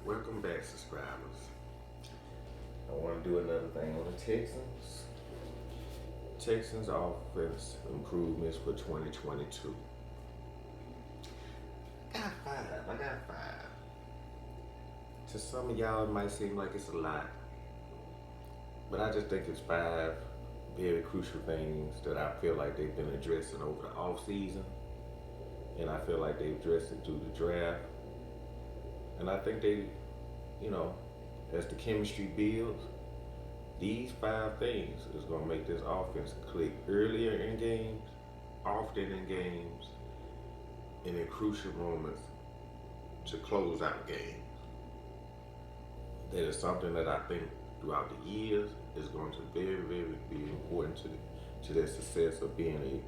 Welcome back, subscribers. I want to do another thing on the Texans. Texans offense improvements for 2022. I got five. To some of y'all, it might seem like it's a lot, but I just think it's five very crucial things that I feel like they've been addressing over the off season, and I feel like they've addressed it through the draft. And I think they, you know, as the chemistry builds, these five things is going to make this offense click earlier in games, often in games, and in crucial moments to close out games. That is something that I think throughout the years is going to very be important to their success of being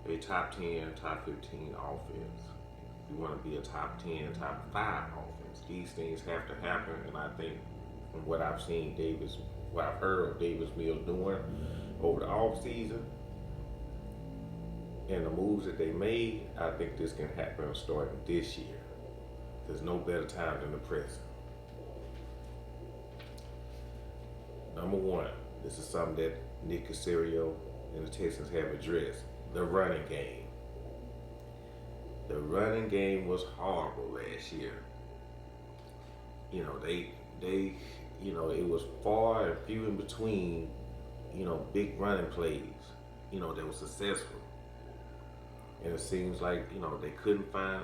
a top 10, top 15 offense. If you want to be a top 10, top 5 offense, these things have to happen. And I think from what I've seen what I've heard of Davis Mills doing over the off season and the moves that they made, I think this can happen starting this year. There's no better time than the present. Number one, this is something that Nick Caserio and the Texans have addressed: the running game. The running game was horrible last year. It was far and few in between, big running plays, that were successful. And it seems like, they couldn't find,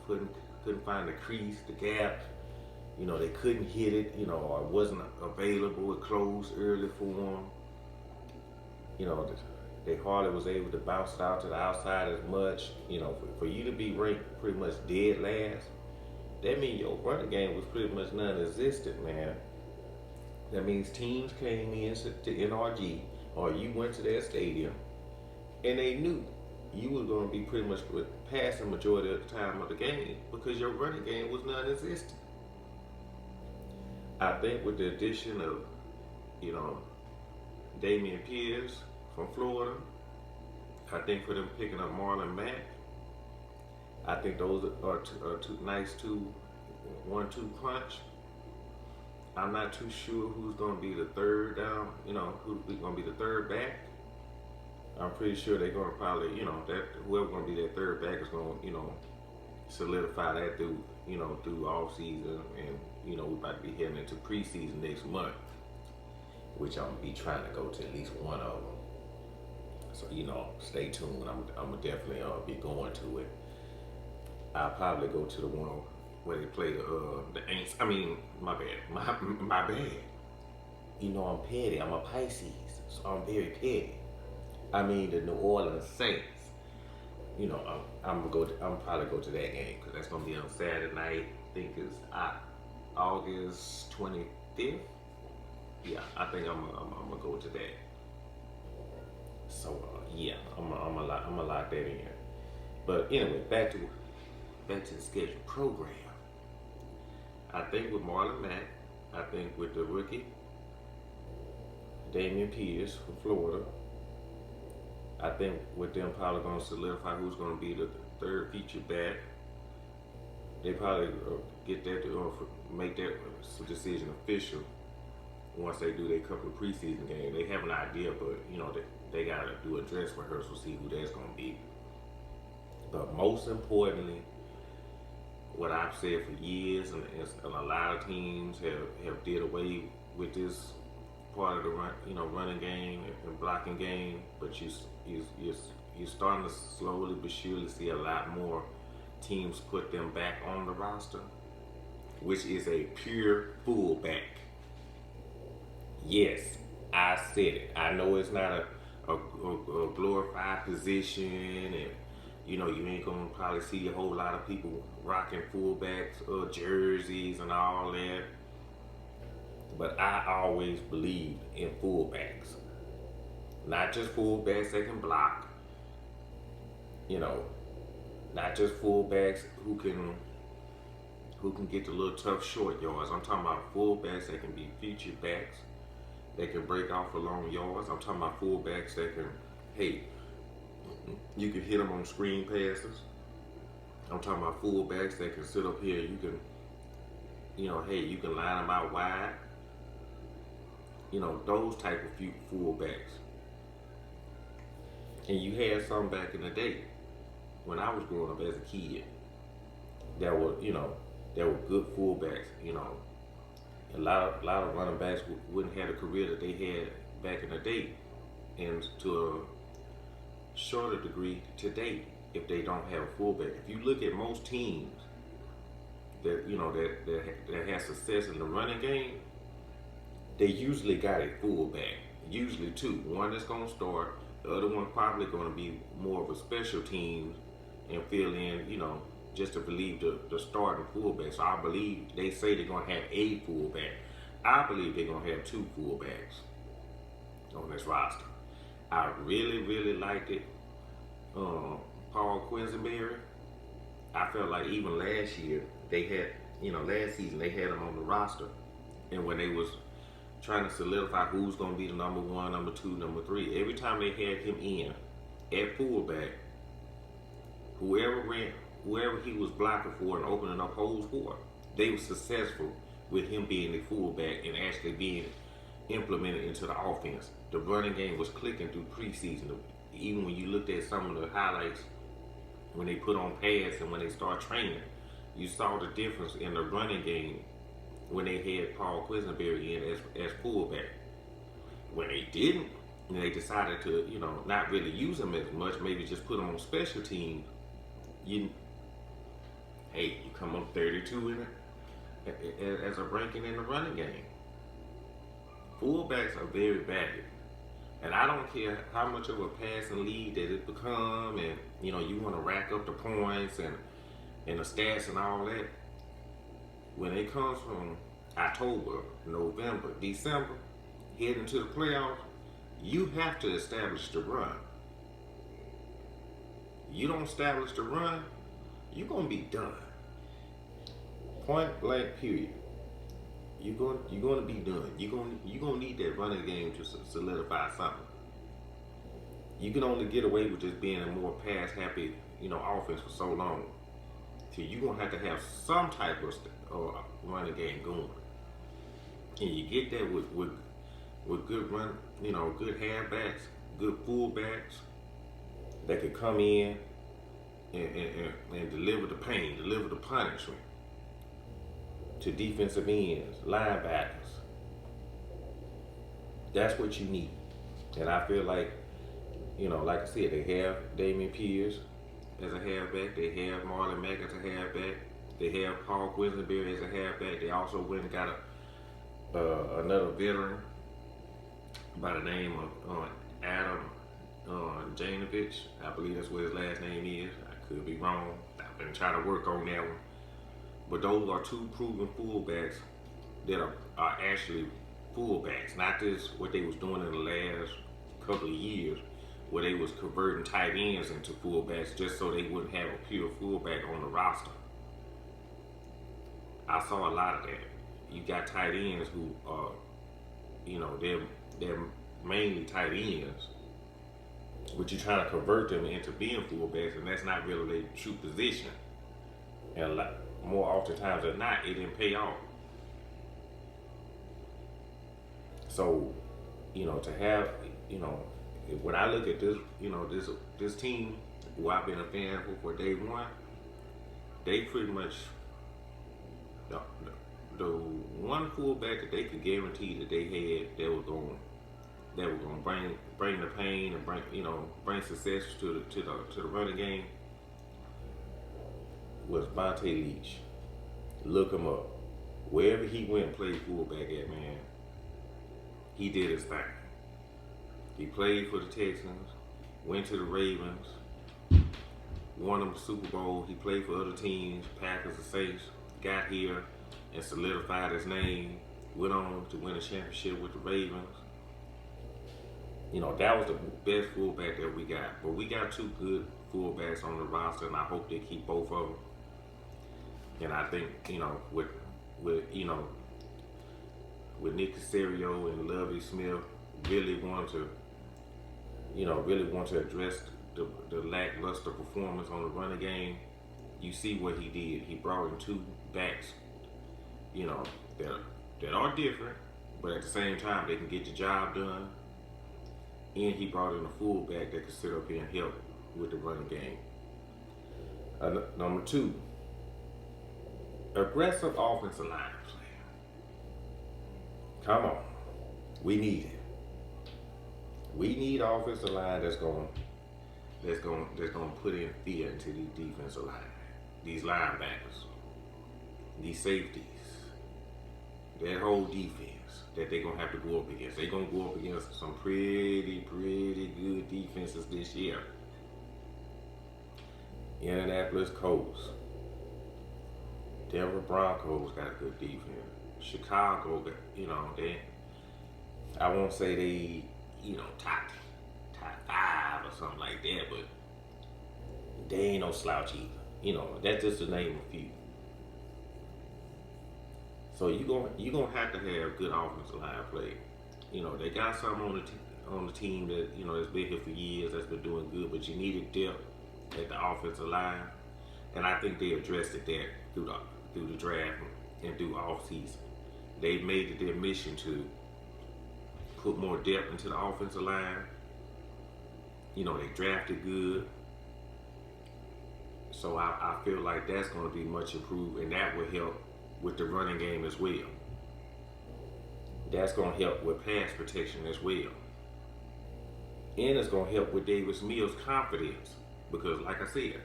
couldn't find the crease, the gap. They couldn't hit it, or it wasn't available. It closed early for them. They hardly was able to bounce it out to the outside as much. For you to be ranked pretty much dead last, that means your running game was pretty much non-existent, man. That means teams came in to NRG, or you went to their stadium, and they knew you were going to be pretty much past the majority of the time of the game because your running game was non-existent. I think with the addition of, Damian Pierce from Florida, I think for them picking up Marlon Mack, I think those are two nice 1-2 punch. I'm not too sure who's going to be the third down, who's going to be the third back. I'm pretty sure they're going to probably, that whoever's going to be that third back is going to, solidify that through off season, and we're about to be heading into preseason next month, which I'm gonna be trying to go to at least one of them. So stay tuned. I'm gonna definitely be going to it. I'll probably go to the one where they play the Aints. I mean, my bad, my bad. I'm petty. I'm a Pisces, so I'm very petty. I mean the New Orleans Saints. I'm probably go to that game because that's gonna be on Saturday night. I think it's August 25th. Yeah, I think I'm gonna go to that. So I'm gonna lock that in. But anyway, back to the scheduled program. I think with Marlon Mack, I think with the rookie Damian Pierce from Florida, I think with them probably going to solidify who's going to be the third featured back. They probably get that make that decision official once they do their couple of preseason games. They have an idea, but they got to do a dress rehearsal, see who that's going to be. But most importantly, what I've said for years, and a lot of teams have did away with this part of the running game and blocking game, but you're starting to slowly but surely see a lot more teams put them back on the roster, which is a pure fullback. Yes, I said it. I know it's not a glorified position, and you ain't gonna probably see a whole lot of people rocking fullbacks jerseys and all that. But I always believed in fullbacks. Not just fullbacks that can block. Not just fullbacks who can get the little tough short yards. I'm talking about fullbacks that can be featured backs, that can break off for long yards. I'm talking about fullbacks that can, you can hit them on screen passes. I'm talking about fullbacks that can sit up here. You can hey, you can line them out wide. Those type of few fullbacks. And you had some back in the day when I was growing up as a kid that were good fullbacks. A lot of running backs wouldn't have the career that they had back in the day, and to a shorter degree today if they don't have a fullback. If you look at most teams that have success in the running game, they usually got a fullback, usually two. One that's gonna start, the other one probably gonna be more of a special team and fill in, just to relieve the starting fullback. So I believe they say they're gonna have a fullback. I believe they're gonna have two fullbacks on this roster. I really, really liked it. Paul Quisenberry. I felt like even last year they had, last season they had him on the roster, and when they was trying to solidify who's going to be the number one, number two, number three, every time they had him in at fullback, whoever he was blocking for and opening up holes for, they were successful with him being the fullback and actually being implemented into the offense. The running game was clicking through preseason. Even when you looked at some of the highlights when they put on pads and when they start training, you saw the difference in the running game when they had Paul Quisenberry in as fullback. When they didn't, and they decided to, not really use him as much, maybe just put him on special teams, you come up 32 in it as a ranking in the running game. Fullbacks are very valuable. And I don't care how much of a passing lead that it become, and you want to rack up the points and the stats and all that. When it comes from October, November, December, heading to the playoffs, you have to establish the run. You don't establish the run, you're gonna be done. Point blank, period. You're going to be done. You're gonna need that running game to solidify something. You can only get away with just being a more pass happy, offense for so long. So you're gonna have to have some type of running game going, and you get that with good run, good halfbacks, good fullbacks that could come in and deliver the pain, deliver the punishment to defensive ends, linebackers. That's what you need. And I feel like, like I said, they have Damian Pierce as a halfback. They have Marlon Mack as a halfback. They have Paul Quisenberry as a halfback. They also went and got another veteran by the name of Adam Janovich. I believe that's what his last name is. I could be wrong. I've been trying to work on that one. But those are two proven fullbacks that are actually fullbacks, not just what they was doing in the last couple of years, where they was converting tight ends into fullbacks just so they wouldn't have a pure fullback on the roster. I saw a lot of that. You got tight ends who are, they're mainly tight ends, but you're trying to convert them into being fullbacks, and that's not really their true position. And more oftentimes than not, it didn't pay off. So, to have, when I look at this, this team who I've been a fan for day one, they pretty much the one fullback that they could guarantee that they had that was going to bring the pain and bring success to the running game was Vontae Leach. Look him up. Wherever he went and played fullback at, man, he did his thing. He played for the Texans, went to the Ravens, won them the Super Bowl. He played for other teams, Packers and Saints, got here and solidified his name, went on to win a championship with the Ravens. That was the best fullback that we got. But we got two good fullbacks on the roster, and I hope they keep both of them. And I think, with Nick Caserio and Lovie Smith really want to address the lackluster performance on the running game. You see what he did. He brought in two backs, you know, that are different, but at the same time they can get the job done. And he brought in a fullback that could sit up here and help with the running game. Number two, aggressive offensive line play. Come on, we need it. We need offensive line that's gonna put in fear into these defensive line, these linebackers, these safeties, that whole defense that they're gonna have to go up against. They're gonna go up against some pretty good defenses this year. Indianapolis Colts, Denver Broncos got a good defense. Chicago got, I won't say they, top five or something like that, but they ain't no slouch either. That's just to name a few. So you're gonna have to have good offensive line play. They got some on the team that that's been here for years, that's been doing good, but you needed depth at the offensive line, and I think they addressed it there through the draft and through off season. They made it their mission to put more depth into the offensive line. They drafted good. So I feel like that's going to be much improved, and that will help with the running game as well. That's going to help with pass protection as well. And it's going to help with Davis Mills' confidence. Because like I said,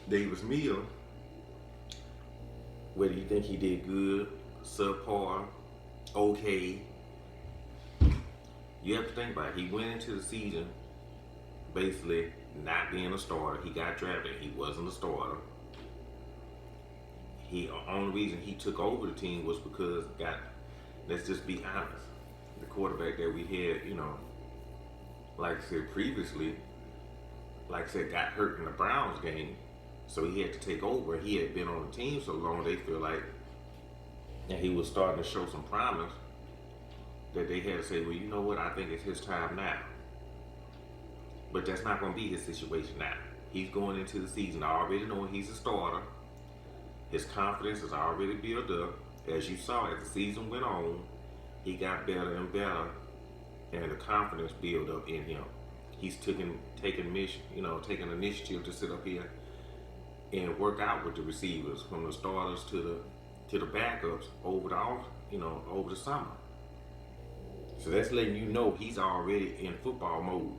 Davis Mills, whether you think he did good, subpar, okay, you have to think about it. He went into the season basically not being a starter. He got drafted. He wasn't a starter. The only reason he took over the team was because, let's just be honest, the quarterback that we had, like I said previously, got hurt in the Browns game. So he had to take over. He had been on the team so long, they feel like, and he was starting to show some promise, that they had to say, well, you know what, I think it's his time now. But that's not going to be his situation now. He's going into the season already knowing he's a starter. His confidence is already built up. As you saw, as the season went on, he got better and better, and the confidence built up in him. He's taking initiative to sit up here and work out with the receivers, from the starters to the backups over the summer. So that's letting you know he's already in football mode.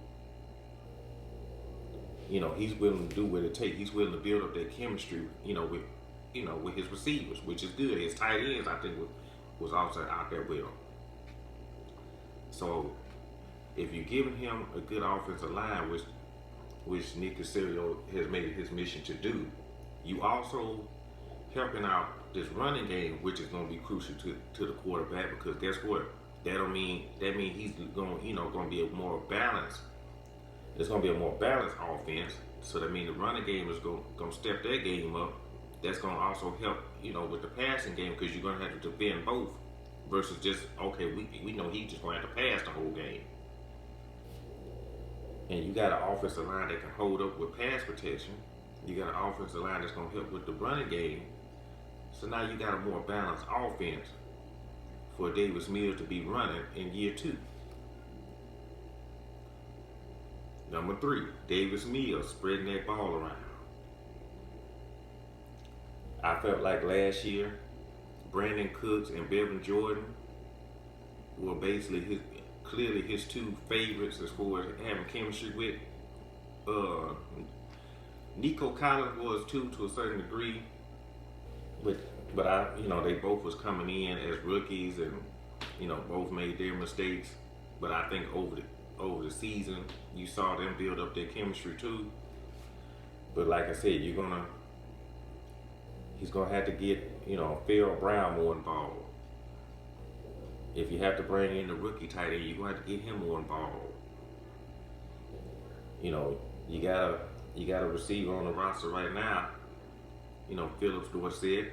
He's willing to do what it takes. He's willing to build up that chemistry, with his receivers, which is good. His tight ends, I think, was also out there with him. So if you're giving him a good offensive line, which Nick Caserio has made it his mission to do, you also helping out this running game, which is going to be crucial to the quarterback, because guess what? That means he's going to be a more balanced. It's going to be a more balanced offense. So that means the running game is going to step that game up. That's going to also help, with the passing game, because you're going to have to defend both, versus just, okay, we know he's just going to have to pass the whole game. And you got an offensive line that can hold up with pass protection. You got an offensive line that's going to help with the running game. So now you got a more balanced offense for Davis Mills to be running in year 2. Number 3, Davis Mills spreading that ball around. I felt like last year, Brandon Cooks and Bevan Jordan were basically clearly his 2 favorites as far as having chemistry with. Nico Collins was too, to a certain degree, but they both was coming in as rookies, and both made their mistakes. But I think over the season, you saw them build up their chemistry too. But like I said, he's gonna have to get Phil Brown more involved. If you have to bring in the rookie tight end, you're gonna have to get him more involved. You got a receiver on the roster right now. Phillips Dorsett.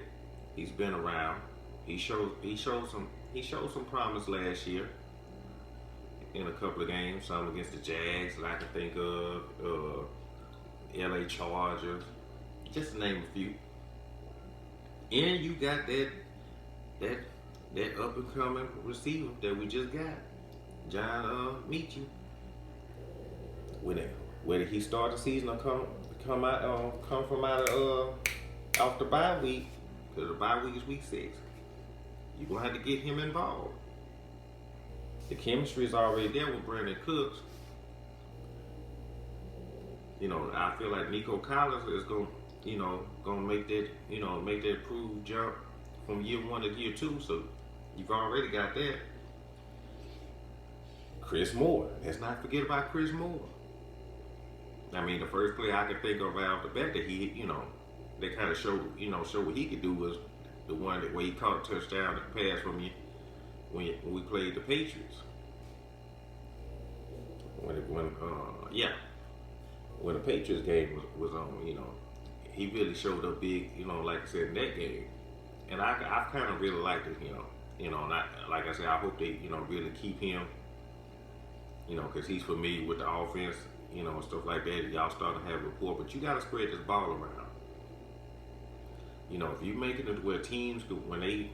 He's been around. He showed some promise last year in a couple of games. Some against the Jags that I can think of. LA Chargers, just to name a few. And you got that that up and coming receiver that we just got, John Meacham. When it whether he start the season or come from out of off the bye week, because the bye week is week 6. You're gonna have to get him involved. The chemistry is already there with Brandon Cooks. I feel like Nico Collins is gonna make that improved jump from year 1 to year 2. So you've already got that. Chris Moore. Let's not forget about Chris Moore. I mean, the first play I could think of right off the bat that they kind of showed what he could do was the one where he caught a touchdown and pass from you when we played the Patriots. When the Patriots game was on, he really showed up big, like I said, in that game. And I kind of really liked it, and like I said, I hope they, really keep him, because he's familiar with the offense, and stuff like that. Y'all starting to have rapport, but you got to spread this ball around. If you making it where teams, when they,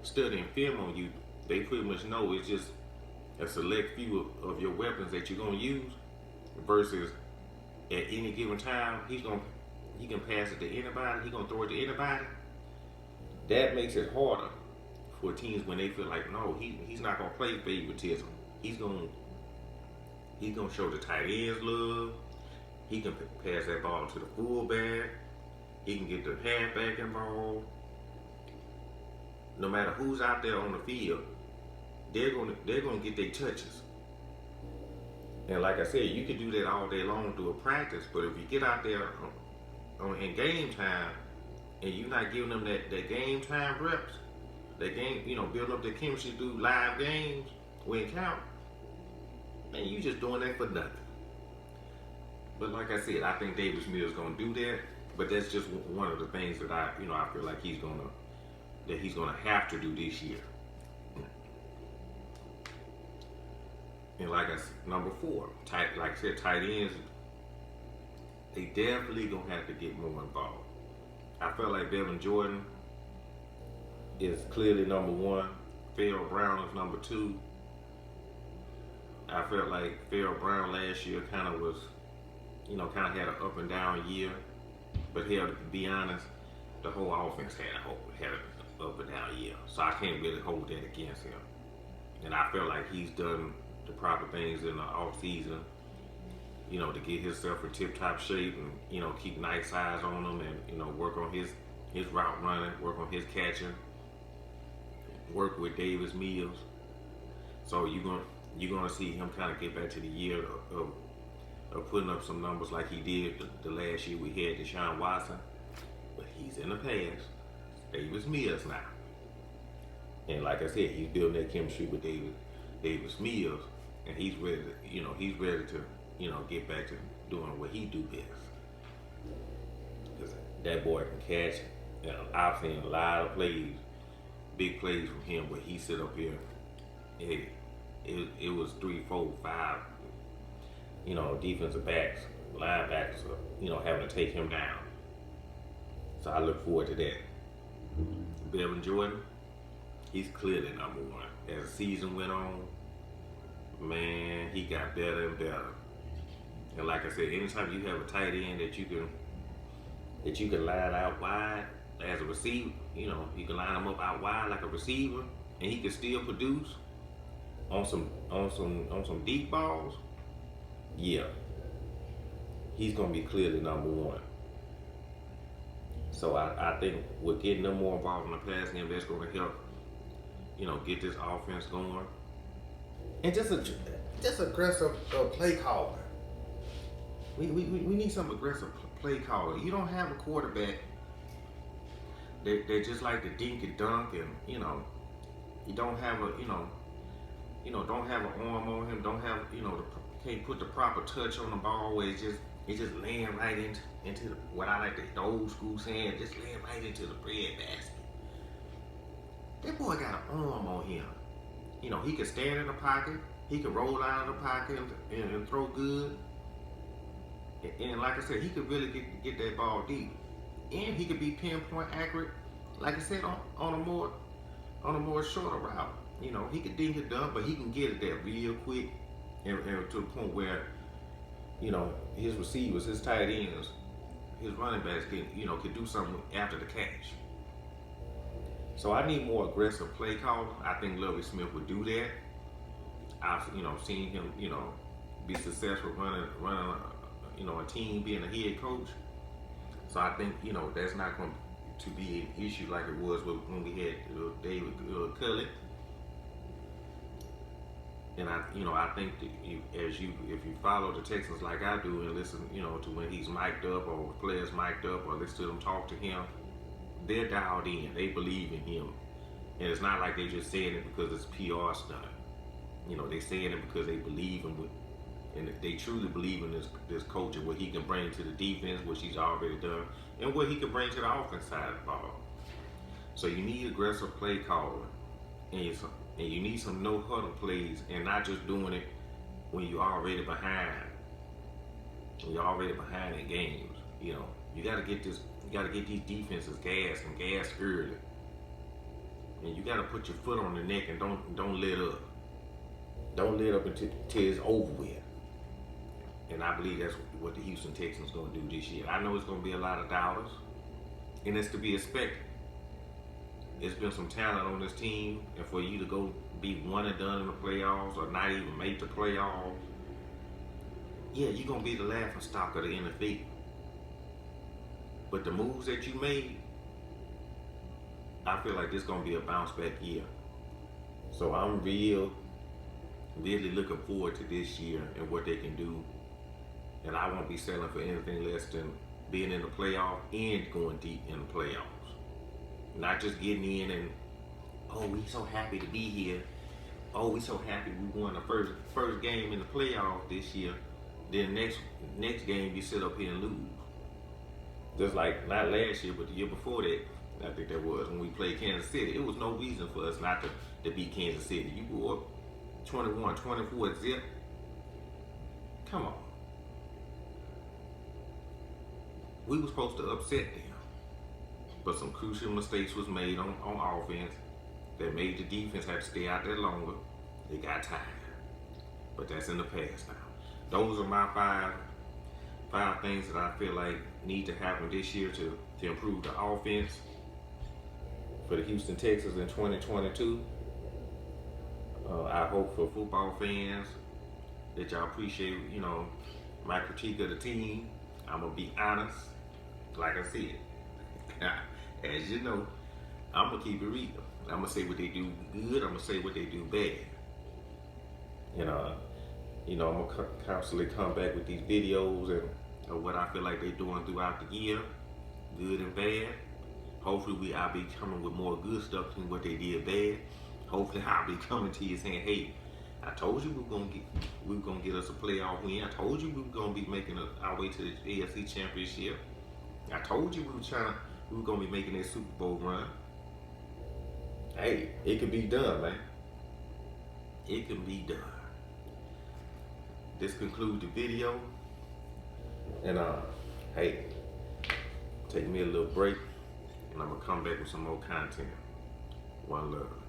studying film on you, they pretty much know it's just a select few of your weapons that you're going to use versus at any given time, he can pass it to anybody, he going to throw it to anybody. That makes it harder for teams when they feel like, no, he's not going to play favoritism. He's going to show the tight ends love. He can pass that ball to the fullback. He can get the halfback involved. No matter who's out there on the field, they're gonna get their touches. And like I said, you can do that all day long through a practice, but if you get out there in game time and you're not giving them that game time reps, that game, building up their chemistry through live games when it count, man, you just doing that for nothing. But like I said, I think Davis Mills gonna do that. But that's just one of the things that I feel like he's gonna have to do this year. And like I said, number 4, tight ends, they definitely gonna have to get more involved. I feel like Devin Jordan is clearly number 1. Phil Brown is number 2. I felt like Phil Brown last year kind of had an up and down year. But here, to be honest, the whole offense had an up and down year. So I can't really hold that against him. And I feel like he's done the proper things in the off season, to get himself in tip-top shape and, keep nice eyes on him and, work on his route running, work on his catching, work with Davis Mills. So you're gonna see him kind of get back to the year of putting up some numbers like he did the last year we had Deshaun Watson. But he's in the past. Davis Mills now. And like I said, he's building that chemistry with Davis Mills, and he's ready to, get back to doing what he do best. Because that boy can catch. I've seen a lot of plays, big plays from him where he sit up here. It was 3, 4, 5, defensive backs, linebackers, having to take him down. So I look forward to that. Devin Jordan, he's clearly number 1. As the season went on, man, he got better and better. And like I said, anytime you have a tight end that you can line out wide as a receiver, you can line him up out wide like a receiver, and he can still produce on some deep balls. Yeah, he's gonna be clearly number 1. So I think with getting them more involved in the pass game, that's gonna help, get this offense going. And just aggressive play calling. We need some aggressive play calling. You don't have a quarterback that just like to dink and dunk, and you don't have don't have an arm on him. Don't have can't put the proper touch on the ball where it's just laying right into what I like the old school saying, just laying right into the bread basket. That boy got an arm on him. He can stand in the pocket, he can roll out of the pocket and throw good. And like I said, he could really get that ball deep. and he could be pinpoint accurate, like I said, on a more shorter route. You know, he could dink it done, but he can get it there real quick, and to the point where, you know, his receivers, his tight ends, his running backs can, you know, could do something after the catch. So I need more aggressive play calls. I think Lovie Smith would do that. I've, you know, seen him, you know, be successful running, you know, a team, being a head coach. So I think, you know, that's not going to be an issue like it was when we had David Culley. And I think that if you follow the Texans like I do and listen, you know, to when he's mic'd up or players mic'd up or listen to them talk to him, they're dialed in. They believe in him, and it's not like they just saying it because it's PR stunt. You know, they saying it because they believe in, and they truly believe in this coach and what he can bring to the defense, which he's already done, and what he can bring to the offense side of the ball. So you need aggressive play calling, and you need some no huddle plays, and not just doing it when you're already behind. When you're already behind in games, you know, you got to get this. You got to get these defenses gas early, and you got to put your foot on the neck and don't let up. Don't let up until it's over with. And I believe that's what the Houston Texans going to do this year. I know it's going to be a lot of doubters, and it's to be expected. There's been some talent on this team, and for you to go be one and done in the playoffs or not even make the playoffs, yeah, you're going to be the laughing stock of the NFL. But the moves that you made, I feel like this is going to be a bounce back year. So I'm really looking forward to this year and what they can do. And I won't be settling for anything less than being in the playoff and going deep in the playoffs. Not just getting in and, oh, we so happy to be here. Oh, we so happy we won the first game in the playoff this year. Then next game you sit up here and lose. Just like, not last year, but the year before that, I think that was when we played Kansas City. It was no reason for us not to beat Kansas City. You go up 21, 24 zip. Come on. We were supposed to upset them. But some crucial mistakes was made on offense that made the defense have to stay out there longer. They got tired. But that's in the past now. Those are my five things that I feel like need to happen this year to improve the offense for the Houston Texans in 2022. I hope for football fans that y'all appreciate, you know, my critique of the team. I'm gonna be honest, like I said. As you know, I'm gonna keep it real. I'm gonna say what they do good. I'm gonna say what they do bad. You know, I'm gonna constantly come back with these videos and what I feel like they're doing throughout the year, good and bad. Hopefully I'll be coming with more good stuff than what they did bad. Hopefully I'll be coming to you saying, hey, I told you we were gonna get us a playoff win. I told you we were gonna be making our way to the AFC Championship. I told you we were gonna be making that Super Bowl run. Hey, it can be done, man. It can be done. This concludes the video. And hey, take me a little break, and I'm gonna come back with some more content. One love.